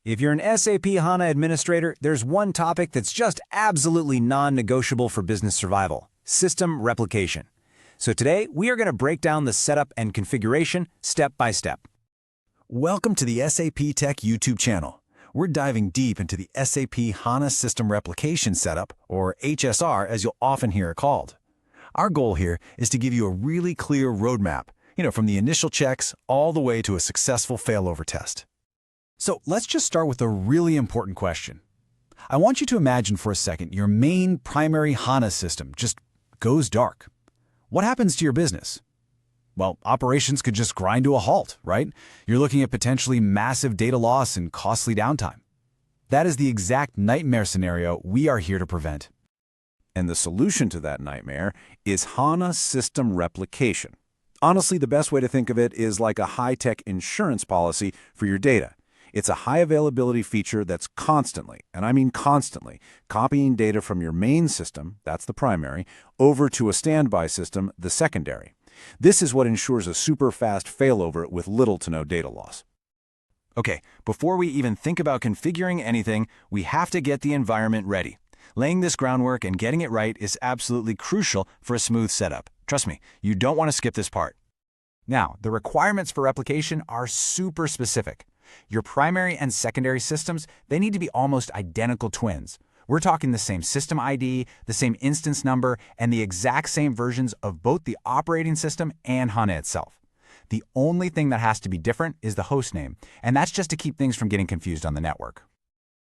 If you're an SAP HANA administrator, there's one topic that's just absolutely non-negotiable for business survival: system replication. So today, we are going to break down the setup and configuration step by step. Welcome to the SAP Tech YouTube channel. We're diving deep into the SAP HANA System Replication setup, or HSR as you'll often hear it called. Our goal here is to give you a really clear roadmap, from the initial checks all the way to a successful failover test. So let's just start with a really important question. I want you to imagine for a second your main primary HANA system just goes dark. What happens to your business? Well, operations could just grind to a halt, right? You're looking at potentially massive data loss and costly downtime. That is the exact nightmare scenario we are here to prevent. And the solution to that nightmare is HANA System Replication. Honestly, the best way to think of it is like a high-tech insurance policy for your data. It's a high-availability feature that's constantly, and I mean constantly, copying data from your main system, that's the primary, over to a standby system, the secondary. This is what ensures a super-fast failover with little to no data loss. Okay, before we even think about configuring anything, we have to get the environment ready. Laying this groundwork and getting it right is absolutely crucial for a smooth setup. Trust me, you don't want to skip this part. Now, the requirements for replication are super specific. Your primary and secondary systems, they need to be almost identical twins. We're talking the same system ID, the same instance number, and the exact same versions of both the operating system and HANA itself. The only thing that has to be different is the host name, and that's just to keep things from getting confused on the network.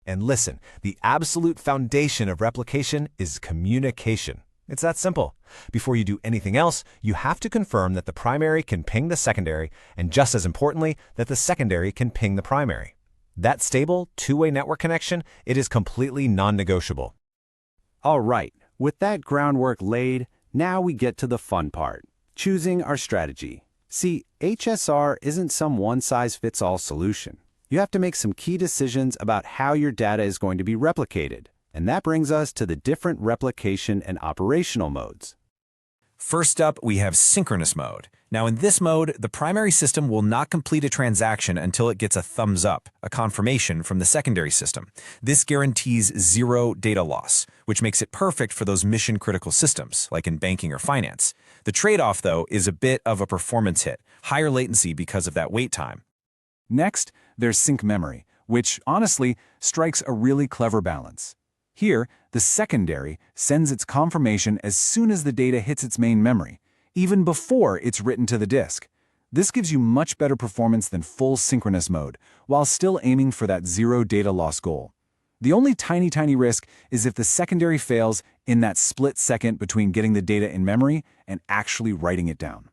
And listen, the absolute foundation of replication is communication. It's that simple. Before you do anything else, you have to confirm that the primary can ping the secondary, and just as importantly, that the secondary can ping the primary. That stable, two-way network connection, it is completely non-negotiable. All right, with that groundwork laid, now we get to the fun part: choosing our strategy. See, HSR isn't some one-size-fits-all solution. You have to make some key decisions about how your data is going to be replicated. And that brings us to the different replication and operational modes. First up, we have synchronous mode. Now in this mode, the primary system will not complete a transaction until it gets a thumbs up, a confirmation from the secondary system. This guarantees zero data loss, which makes it perfect for those mission-critical systems, like in banking or finance. The trade-off, though, is a bit of a performance hit, higher latency because of that wait time. Next, there's sync memory, which, honestly, strikes a really clever balance. Here, the secondary sends its confirmation as soon as the data hits its main memory, even before it's written to the disk. This gives you much better performance than full synchronous mode, while still aiming for that zero data loss goal. The only tiny risk is if the secondary fails in that split second between getting the data in memory and actually writing it down.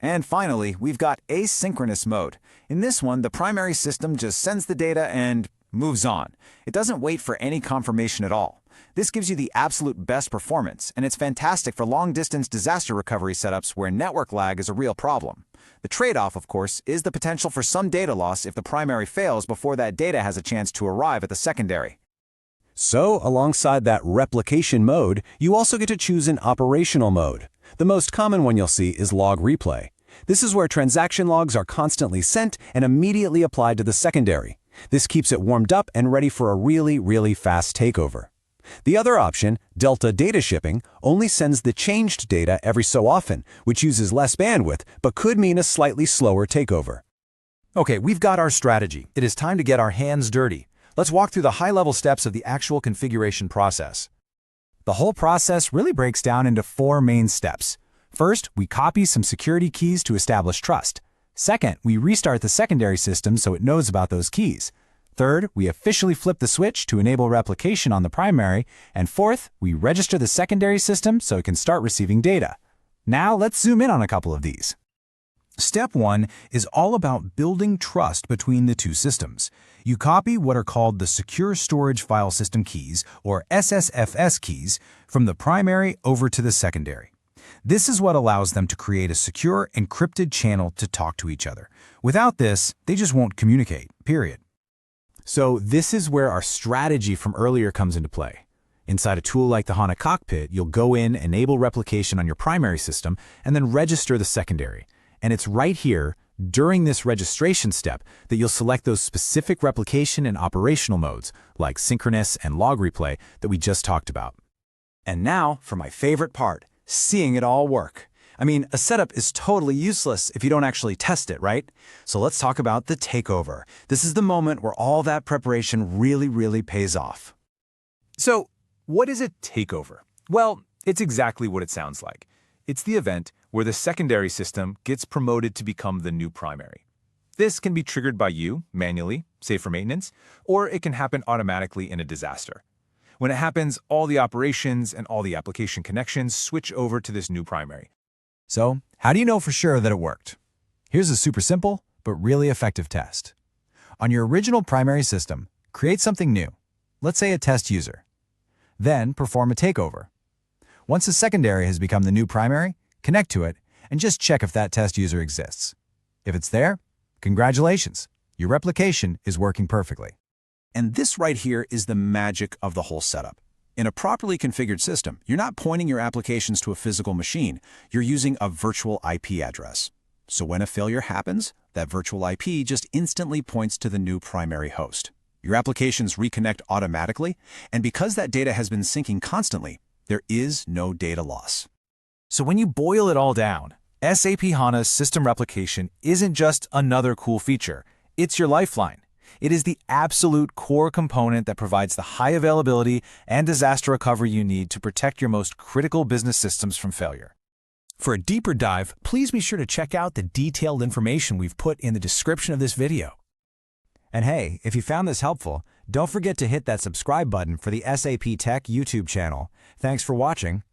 And finally, we've got asynchronous mode. In this one, the primary system just sends the data and moves on. It doesn't wait for any confirmation at all. This gives you the absolute best performance, and it's fantastic for long-distance disaster recovery setups where network lag is a real problem. The trade-off, of course, is the potential for some data loss if the primary fails before that data has a chance to arrive at the secondary. So, alongside that replication mode, you also get to choose an operational mode. The most common one you'll see is log replay. This is where transaction logs are constantly sent and immediately applied to the secondary. This keeps it warmed up and ready for a really fast takeover. The other option, Delta Data Shipping, only sends the changed data every so often, which uses less bandwidth, but could mean a slightly slower takeover. Okay, we've got our strategy. It is time to get our hands dirty. Let's walk through the high-level steps of the actual configuration process. The whole process really breaks down into 4 main steps. First, we copy some security keys to establish trust. Second, we restart the secondary system so it knows about those keys. Third, we officially flip the switch to enable replication on the primary. And fourth, we register the secondary system so it can start receiving data. Now let's zoom in on a couple of these. Step 1 is all about building trust between the two systems. You copy what are called the Secure Storage File System keys, or SSFS keys, from the primary over to the secondary. This is what allows them to create a secure, encrypted channel to talk to each other. Without this, they just won't communicate, period. So this is where our strategy from earlier comes into play. Inside a tool like the HANA Cockpit, you'll go in, enable replication on your primary system, and then register the secondary. And it's right here, during this registration step that you'll select those specific replication and operational modes, like synchronous and log replay that we just talked about. And now for my favorite part, seeing it all work. I mean, a setup is totally useless if you don't actually test it, right? So let's talk about the takeover. This is the moment where all that preparation really pays off. So, what is a takeover? Well, it's exactly what it sounds like. It's the event where the secondary system gets promoted to become the new primary. This can be triggered by you, manually, say for maintenance, or it can happen automatically in a disaster. When it happens, all the operations and all the application connections switch over to this new primary. So, how do you know for sure that it worked? Here's a super simple, but really effective test. On your original primary system, create something new, let's say a test user. Then perform a takeover. Once the secondary has become the new primary, connect to it and just check if that test user exists. If it's there, congratulations, your replication is working perfectly. And this right here is the magic of the whole setup. In a properly configured system, you're not pointing your applications to a physical machine, you're using a virtual IP address. So when a failure happens, that virtual IP just instantly points to the new primary host. Your applications reconnect automatically, and because that data has been syncing constantly, there is no data loss. So when you boil it all down, SAP HANA System Replication isn't just another cool feature, it's your lifeline. It is the absolute core component that provides the high availability and disaster recovery you need to protect your most critical business systems from failure. For a deeper dive, please be sure to check out the detailed information we've put in the description of this video. And hey, if you found this helpful, don't forget to hit that subscribe button for the SAP Tech YouTube channel. Thanks for watching,